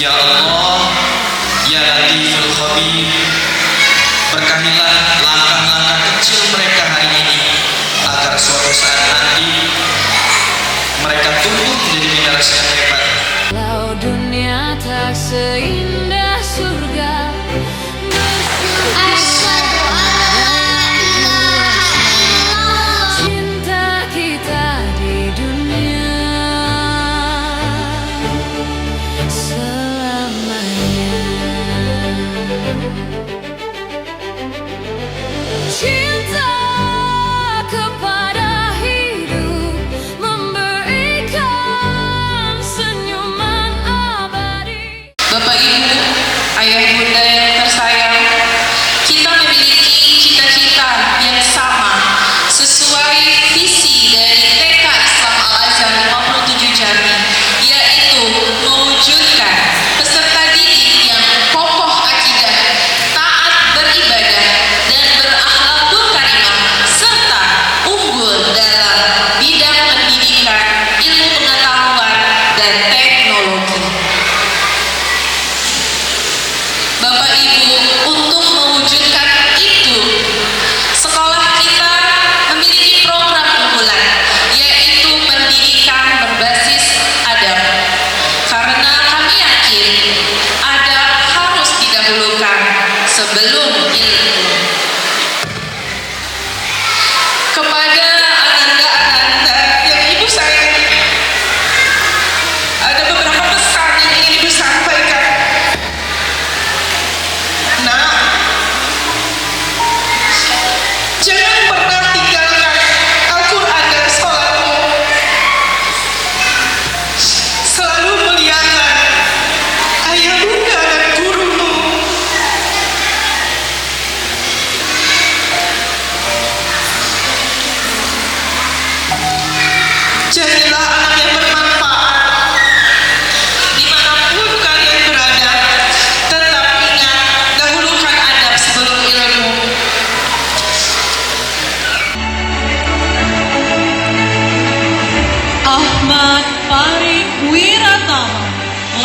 Ya Allah, Ya Latiful Khabir, berkahilah langkah-langkah kecil mereka hari ini, agar suatu saat nanti mereka tumbuh menjadi generasi yang hebat. Kalau dunia tak seindah surga, cinta kita di dunia selamanya. Cinta kepada hidup, memberikan senyuman abadi. Bapak Ibu, ayah bunda yang tersayang, kita memiliki cita-cita yang sama sesuai visi dari TK Islam Al-Azhar 57 Jambi, yaitu mewujudkan peserta didik yang kokoh akidah, taat beribadah, dan berakhlakul karimah, serta unggul dalam bidang pendidikan, ilmu pengetahuan, dan teknologi. Bapak Ibu, untuk mewujudkan itu, sekolah kita memiliki program unggulan, yaitu pendidikan berbasis adab. Karena kami yakin adab harus didahulukan sebelum ilmu. Kepada ananda-ananda yang Ibu sayangi, ada beberapa pesan yang ingin Ibu sampaikan. Nah, jangan pernah tinggalkan Al-Quran dan sholatmu. Selalu muliakan ayah bunda dan gurumu. Jadilah anak yang bermanfaat dimanapun kalian berada. Tetap ingat, dahulukan adab sebelum ilmu. Ahmad Farid Wiratama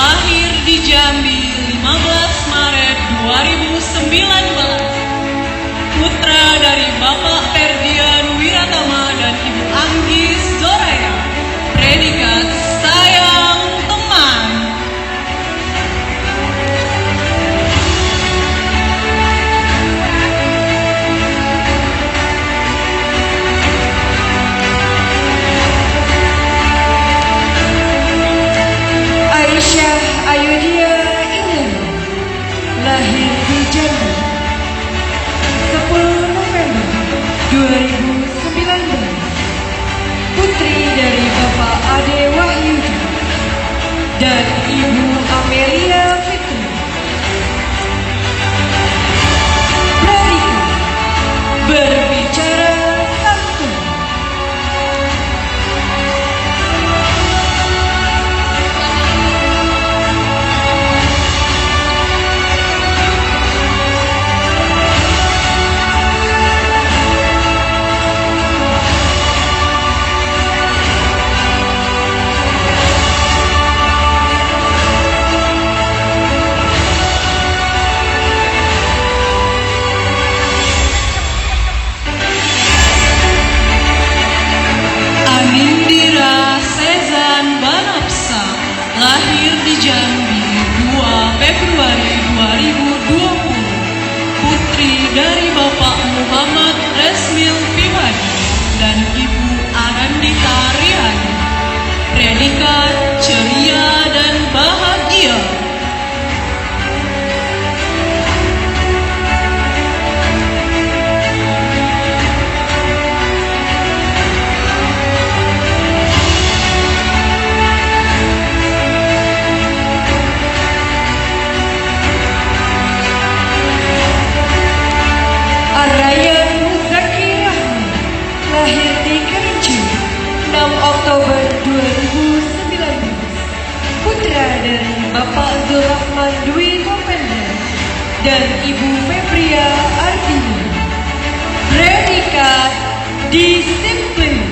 lahir di Jambi 15 Maret 2019. Putra dari Bapak Ferdian Wiratama dan Ibu Anggis Zorea. Predikat sayang teman. Aisyah Ayudia Indah lahir di Jambi 10 November 2019. Putri dari Bapak Ade Wahyudi dan Ibu Amelia Fitri. Predikat berbicara santun. Anindira Sezan Banapsa lahir di Jambi 2 Februari 2020. Putri dari Bapak Muhammad Resmil Piwadi dan Ibu Arandita Rihani. Predikat ceria dan bahagia. Arayan Muzaki Rahman lahir di Kerinci 6 Oktober 2019. Putra dari Bapak Zulrahman Dwi Kopender dan Ibu Febria Ardini. Predikat disiplin.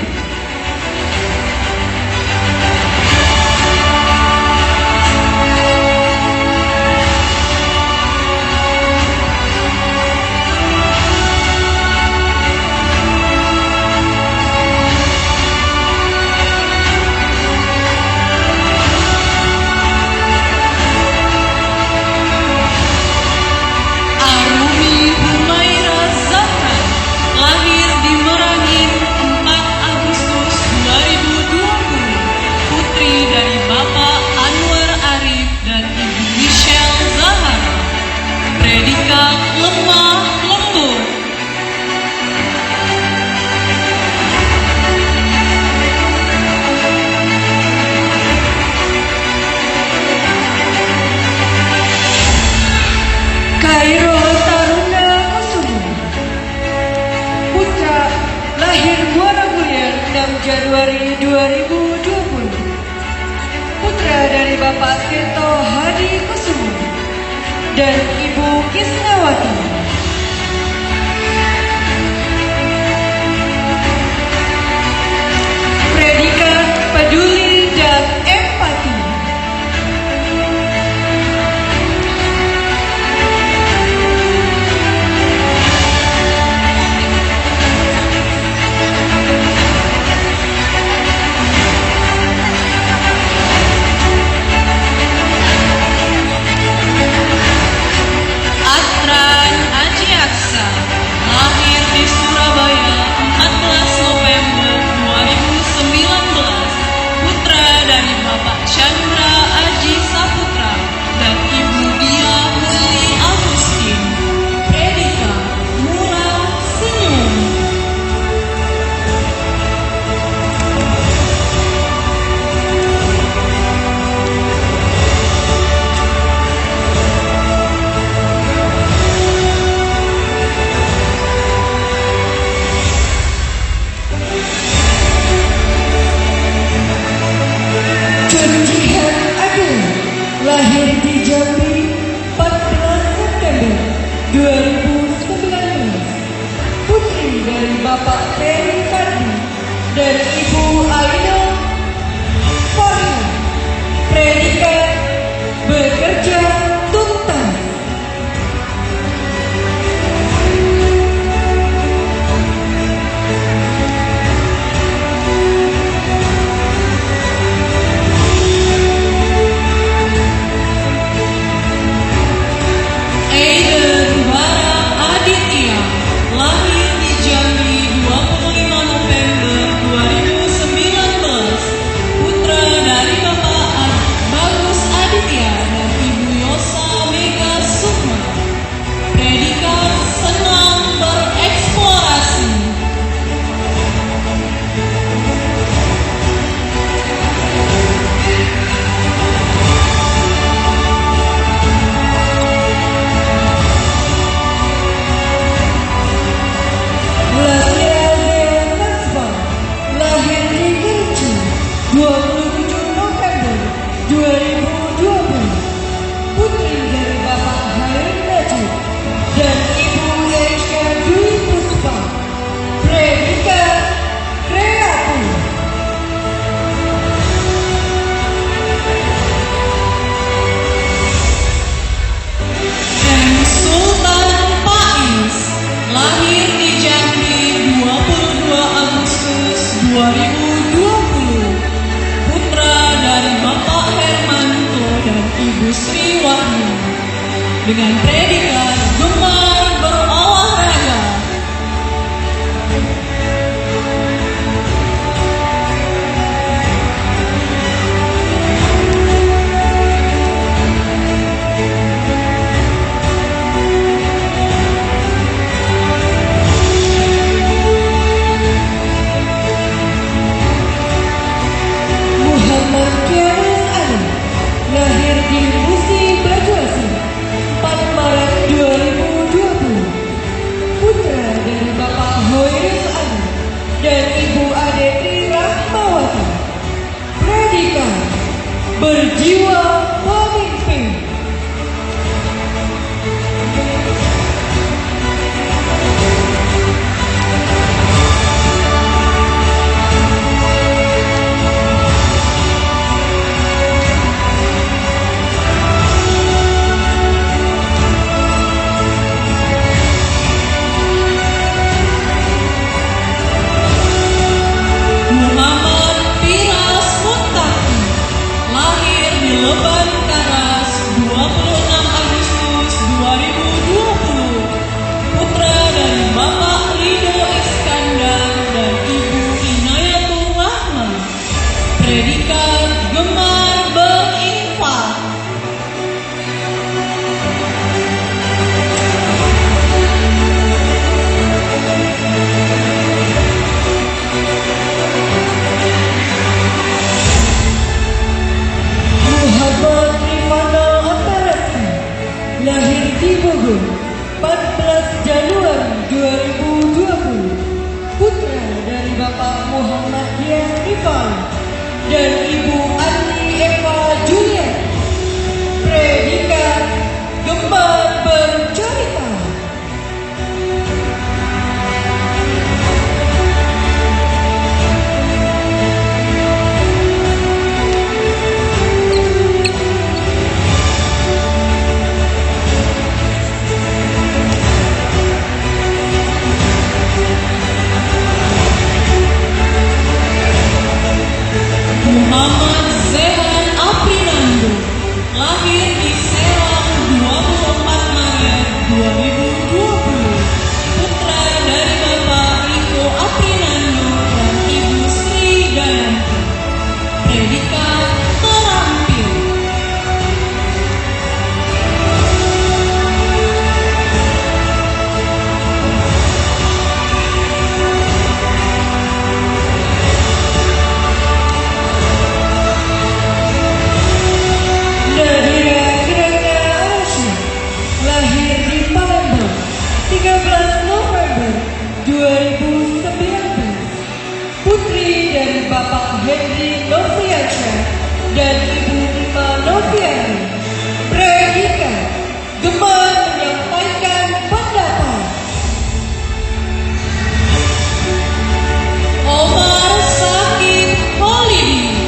Bapak Tirto Hadi Kusumo dan Ibu Kisnawati. Predikat peduli dan empati. Atran Aji Aksa, lahir di Surabaya 14 November 2019, putra dari Bapak Chandra Aji Saputra dan Ibu Dia Murni Agustin. Predikat murah senyum. Curcihan Agung, lahir di Jambi 14 September 2019, putri dari Bapak Ferry Kardi dan Ibu Aina Faria. Predikat bekerja tuntas. Aiden Barang Aditya, lahir di Jambi 25 November 2019, putra dari Bapak Bagus Aditya dan Ibu Yosa Mega Sukma. Predikat senang bereksplorasi. Lasiazia Nazwa, lahir di Kerinci 27 November 2020, putri dari Bapak Hairil Najib dan Ibu Erika Dwi Puspa. Predikat kreatif. M. Sultan Faiz, lahir di Jambi 22 Agustus 2020, putra dari Bapak Hermanto dan Ibu Sri Wahyu, dengan predikat gemar berolahraga. Muhammad Kiarus Ali, lahir di Musi Banyuasin 4 Maret 2020, putra dari Bapak Hoiril Ali dan Ibu Adeti Rahmawati. Predikat berjiwa pemimpin. Muhammad Firas Muntaki, lahir di Leban Karas 26 Agustus 2020, putra dari Bapak Rido Iskandar dan Ibu Inayatul Rahman. Predikat gemar berinfak. Muhammad Rifana Antarasi, lahir di Bogor 14 Januari 2020, putra dari Bapak Muhammad Dian Rifai dan Ibu Andi Eva Juliet. lahir di Serang 24 Maret 2020. Putra dari Bapak Riko Aprinando dan Ibu Sri Dayanti. Predikat terampil. Nadira Kirana Arsya, lahir di Palembang 13 November 2019. Putri dari Bapak Henry Noviansyah dan Ibu Rima Noviani. Predikat gemar menyampaikan pendapat. Omar Sakib Holidi,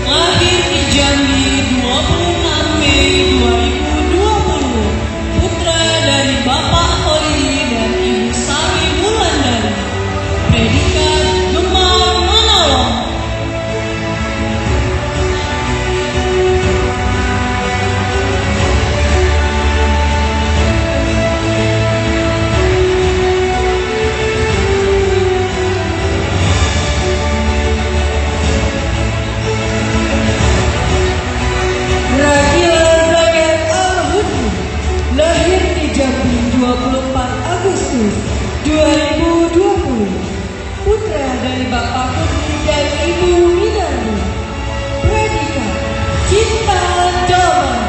lahir di Jambi 26 Mei 2020. Putra dari Bapak Holidi dan Ibu Sari Wulandari. Predikat gemar menolong. Rakila Zakat Al-Hudni, lahir di Jambi 24 Agustus 2020. Putra dari Bapak Hudni dan Ibu Minardi. Predikat cinta damai.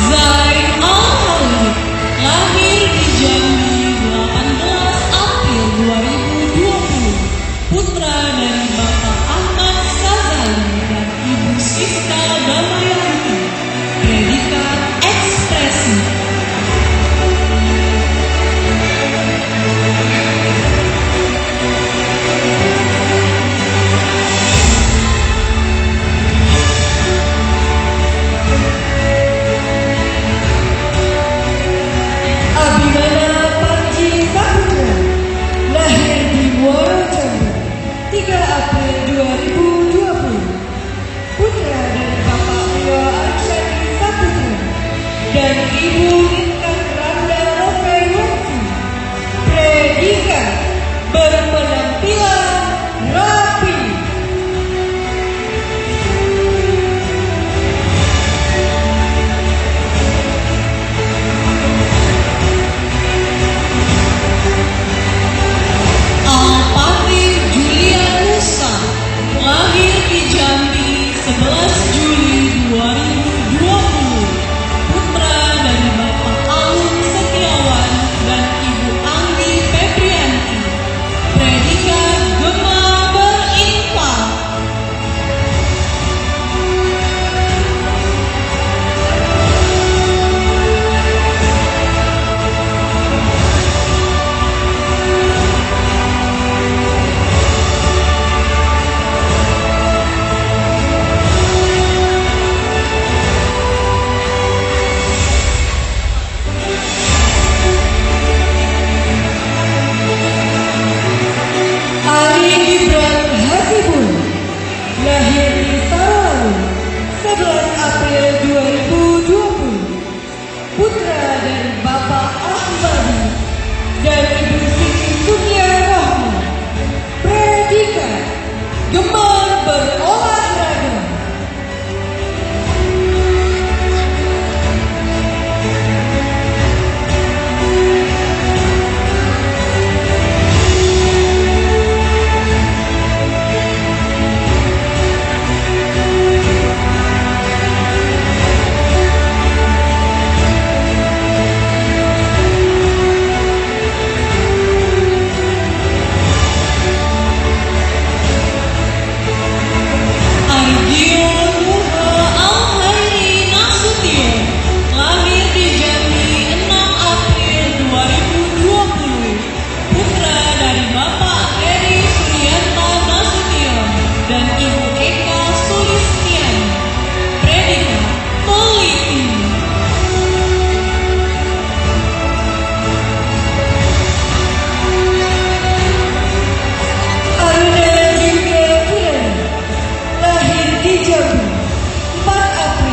Zain Al-Khalid, lahir di Jambi 18 April 2020. Putra dari Bapak Ahmad Sazali dan Ibu Siska Damayanti. Predikat ekspresi. Abimana Panji Saputra, lahir di Muaro Jambi 3 April 2020. Putra dari Bapak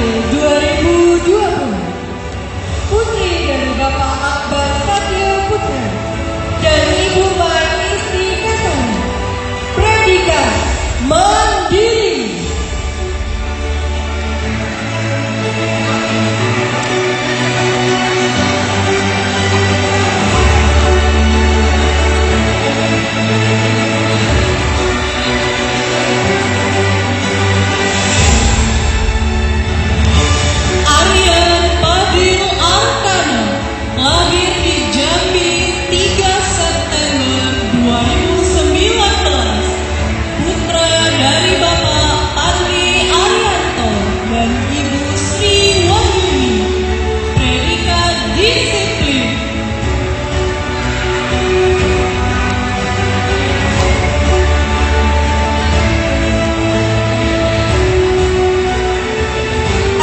2020. Putri dari Bapak Akbar Satya Putra dan Ibu Manisti Kasani. Predikat Mandiri. Aryan Fadil Arkana, lahir di Jambi 3 September 2019, putra dari Bapak Ardi Arianto dan Ibu Sri Wahyuni, predikat disiplin.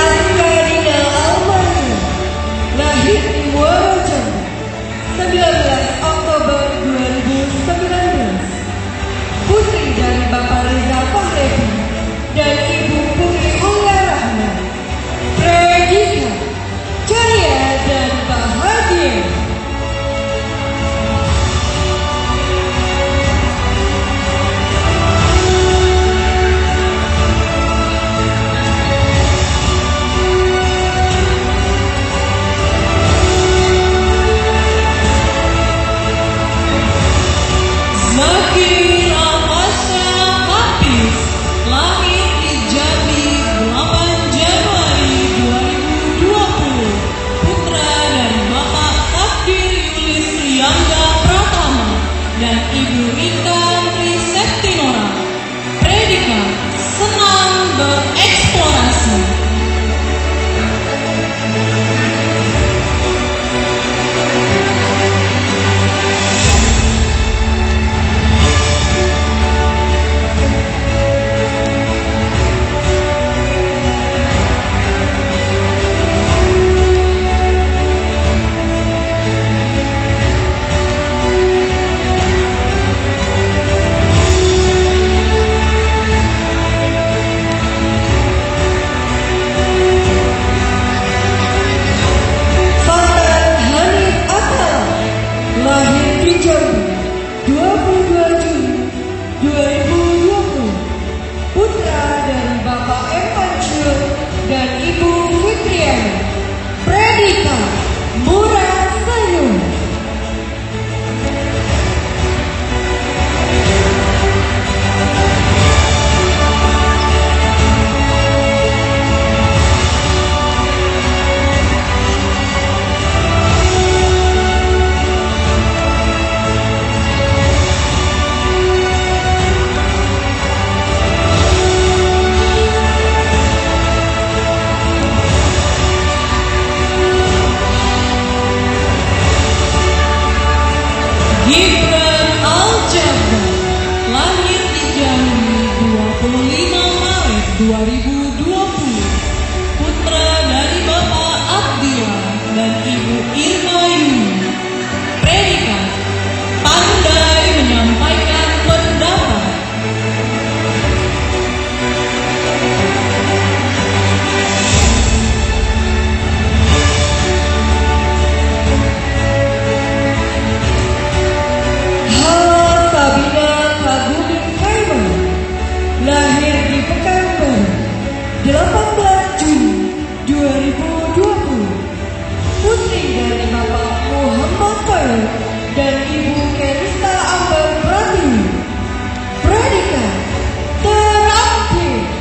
Ankarina Almarhum, lahir di Wonosobo 19 Oktober 2019. Putri dari Bapak Reza Fahrevi dan Ibu Putri Ulia Rahman. Predikat ceria dan bahagia. Zakir Alfasya Hafiz, lahir di Jambi 8 Januari 2020, putra dari Bapak Takdir Yulis Riyangga Pratama dan Ibu Rita Triseptinora, predikat senang bereksplorasi. Fatan Hanif Atala, lahir di Jambi 22 Juli 2020, putra dari Bapak M. Mansur dan Ibu Fitriani, predikat murah senyum. Gibran Aljabbar, lahir di Jambi 25 Maret 2020, putra dari Bapak Abdillah dan Ibu Irma Yuni, predikat pandai menyampaikan pendapat. Sabina Kagumi Kaiman, lahir di Pekanbaru 18 Juni 2020, putri dari Bapak Muhammad Farouk dan Ibu Kerista Ambar Pratiwi, predikat terupdate.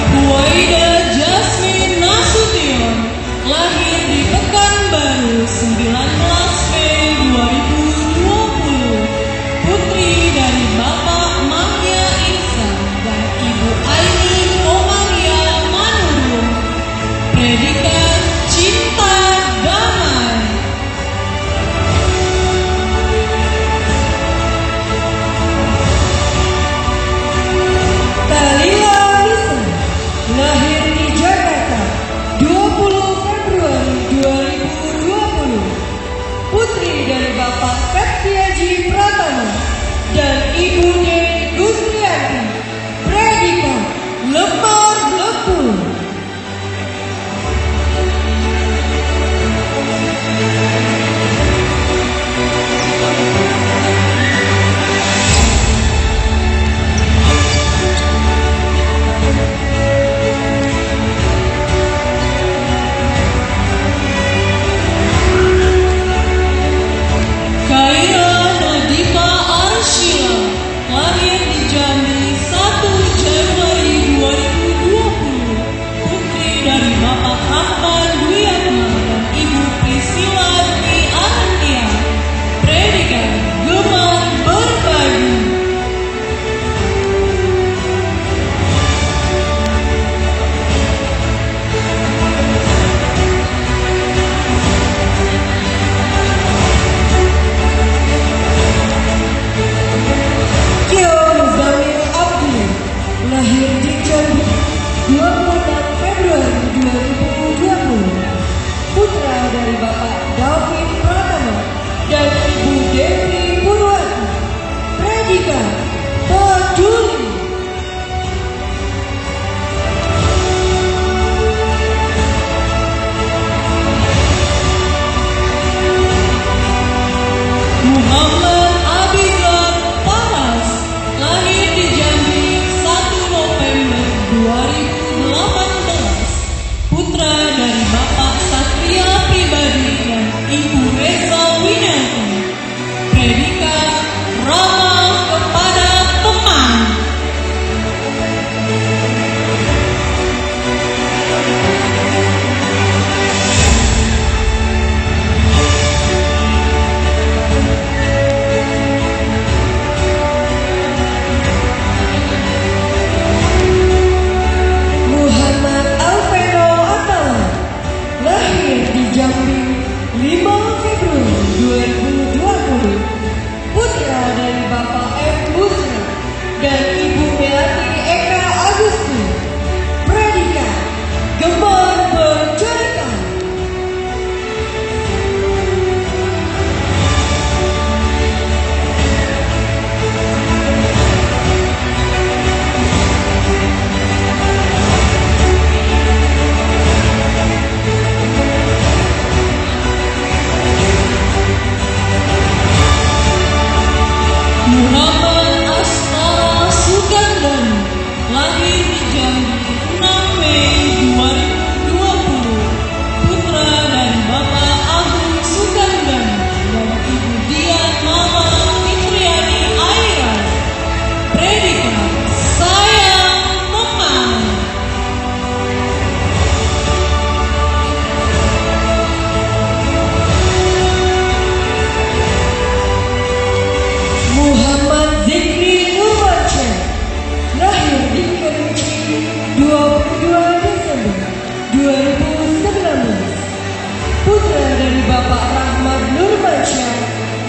Huwaida Jasmine Nasution, lahir di Pekanbaru 19 Mei 2020,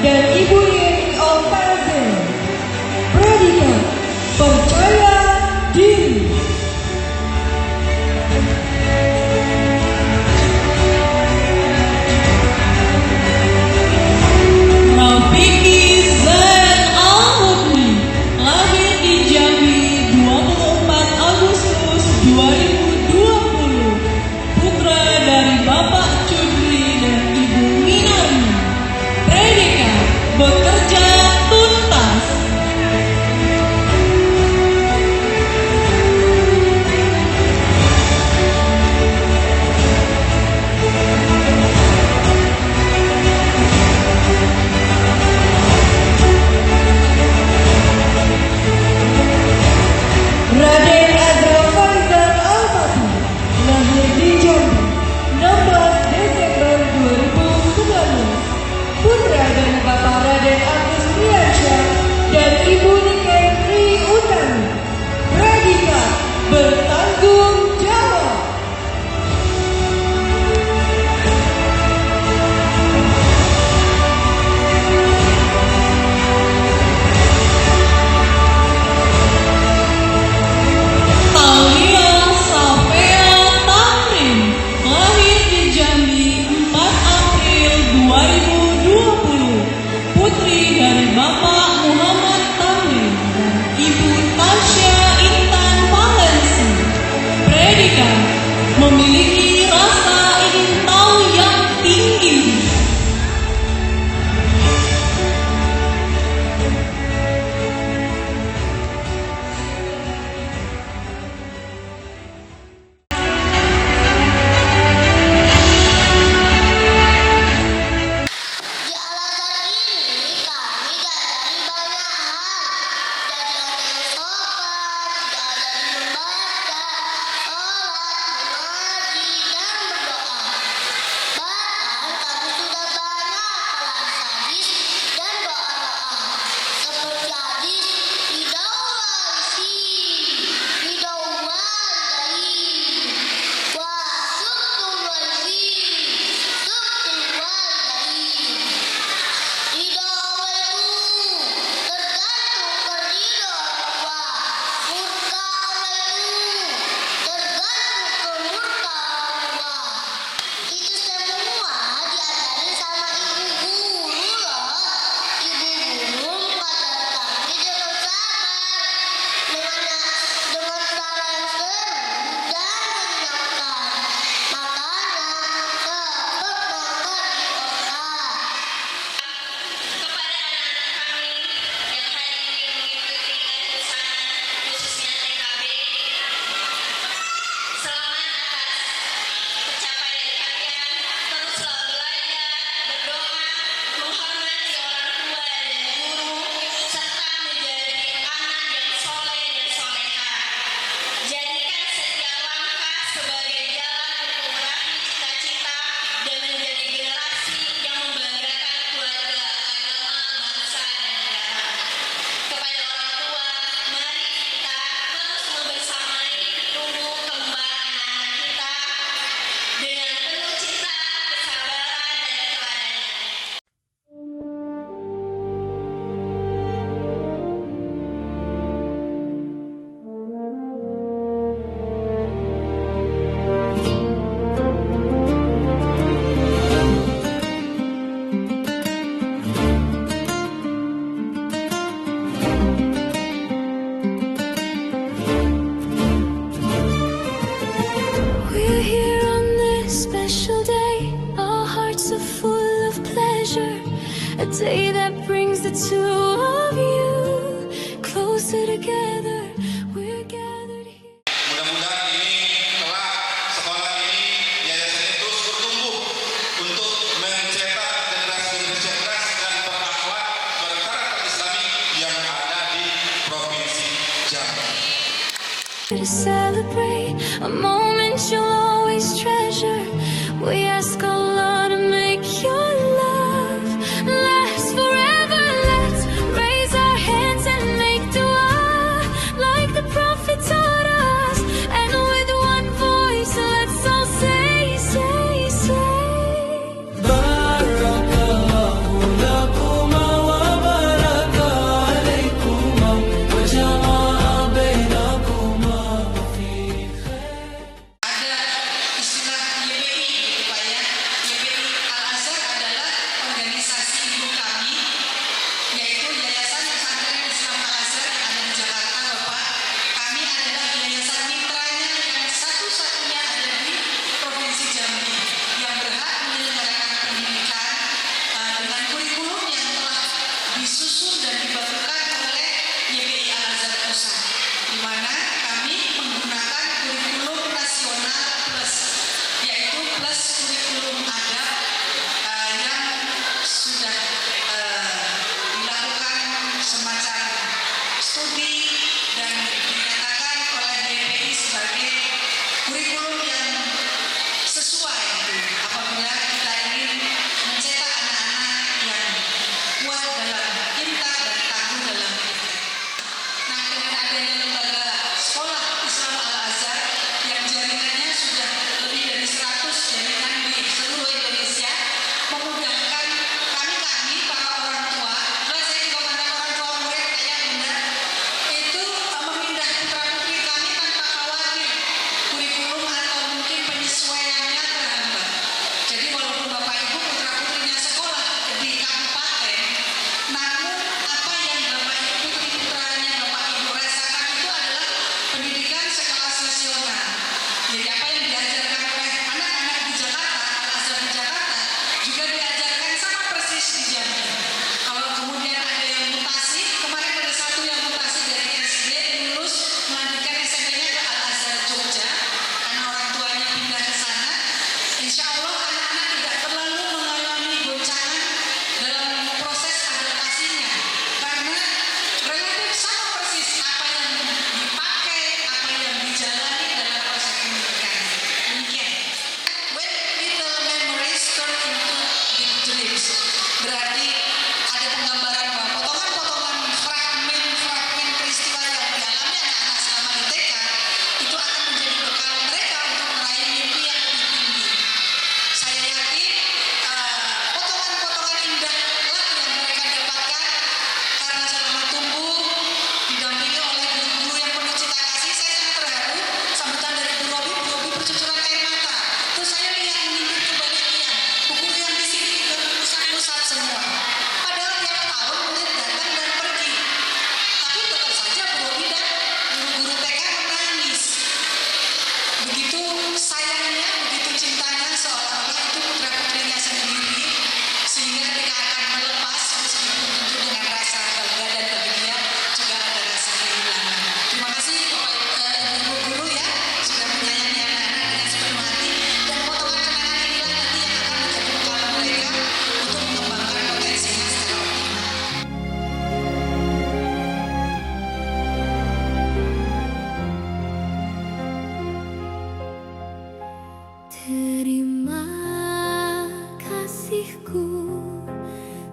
dan Ibu Yeni Oltaze. Predikat percaya diri. Rafiki Zain Al-Mukni, lahir di Jambi 24 Agustus 2020, putra dari Bapak Cudri dan Ibu Minarni. Predikat bekerja tuntas. Raden Azra Faizal Al-Fatih, lahir di Jambi 16 Desember 2019, putra dari Bapak Raden Agus Priyansyah dan Ibu Niken Tri Utami. Predikat bertanggung jawab. Talia Safea Tamrin, lahir di Jambi 4 April 2020, putri dari Bapak Muhammad Tamrin dan Ibu Tasya Intan Valensi. Predikat memiliki rasa ingin tahu yang tinggi. Di alasan ini kami diajari banyak hal, jadi orang yang sopan, diajari membaca, sholat, mengaji, dan berdoa. Bahkan kami sudah banyak pelan hadis dan doa-doa, seperti hadis ridho Allah itu tergantung keridho orang tua, murka Allah itu tergantung kemurka orang tua. Itu semua diajarin sama ibu guru loh. Ibu guru mengajar kami dengan sabar, dengan cara yang seru dan menyenangkan. Makanya cepat mangkat di otak. Kepada anak-anak kami yang hari ini mengikuti kegiatan sana, khususnya TKB, selamat atas pencapaian kalian. Teruslah belajar, berdoa, menghormati orang tua dan guru, serta menjadi anak yang soleh dan soleha. Jadikan setiap langkah sebagai jalan untuk meraih cita-cita dan menjadi generasi yang membanggakan keluarga, agama, bangsa, dan negara. Kepada orang tua, mari kita terus membersamai tumbuh kembang anak-anak kita dengan penuh cinta, kesabaran, dan keteladanan. We're here on this special day. Our hearts are full of pleasure. A day that brings the two of you closer together. We're gathered here. Mudah-mudahan ini kelak sekolah ini yayasan terus bertumbuh untuk mencetak generasi cerdas dan berakhlak berkarakter Islami yang ada di Provinsi Jambi. To celebrate a moment you'll always treasure. We ask Allah to make your love last forever. Let's raise our hands and make dua like the Prophet taught us. And with one voice, let's all say, say, say. Barakallahu lakum kurikulum yang sesuai apabila kita ingin mencetak anak-anak yang kuat dalam cinta dan tangguh dalam iptek. Nah, dengan adanya lembaga sekolah Islam Al-Azhar yang jaringannya sudah lebih dari 100 jaringan di seluruh Indonesia, memudahkan kami para orang tua. Nah, saya juga mandang orang tua murid kayak bunda itu memindah putra putri kami tanpa khawatir kurikulum atau mungkin penyesuaiannya terhambat. Jadi walaupun bapak ibu putra putrinya sekolah di kabupaten, namun apa yang bapak ibu putri putranya bapak ibu rasakan itu adalah pendidikan sekelas nasional. Jadi apa yang diajarkan oleh anak-anak di Jakarta, Al-Azhar di Jakarta, juga diajarkan sama persis di Jambi. Kalau kemudian ada yang mutasi, kemarin ada satu yang mutasi dari SD lulus melanjutkan SMP-nya ke Al-Azhar Jogja karena orang tuanya pindah ke sana. Insya Allah anak-anak tidak terlalu mengalami goncangan dalam proses adaptasinya karena relatif sama persis apa yang dipakai, apa yang dijalani dalam proses pendidikan. Demikian. When little memories turn into big dreams, berarti ada penggambaran bahwa potongan-potongan fragmen peristiwa yang dialami anak-anak selama di TK itu akan menjadi bekal mereka untuk meraih mimpi yang lebih tinggi. Saya yakin potongan-potongan indah lah yang mereka dapatkan karena selama tumbuh didampingi oleh guru-guru yang penuh cinta kasih. Saya sangat terharu sambutan dari Bu Robi bercucuran air mata. Terus saya lihat mengintip ke banyak yang buku yang di sini pusat-pusat semua. Padahal tiap tahun murid datang dan pergi. Tapi tetap saja Bu Robi dan guru-guru TK menangis. Begitu sayangnya, begitu cintanya seolah-olah itu putra putrinya sendiri, sehingga ketika akan melepas meskipun tentu dengan rasa bangga dan bagi dia juga ada rasa kehilangan. Terima kasih Bapak Ibu guru ya sudah menyayangi anak-anak dengan sepenuh hati, dan potongan kenangan inilah nanti yang akan menjadi bekal mereka untuk mengembangkan potensinya secara optimal. Terima kasihku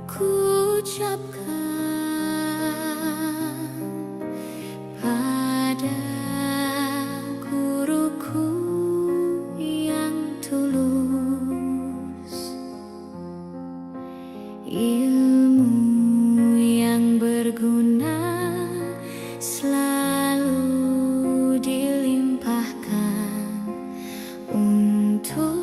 ku ucapkan pada guruku yang tulus, ilmu yang berguna selalu dilimpahkan untuk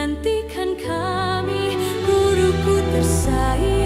menantikan kami, guruku tersayang.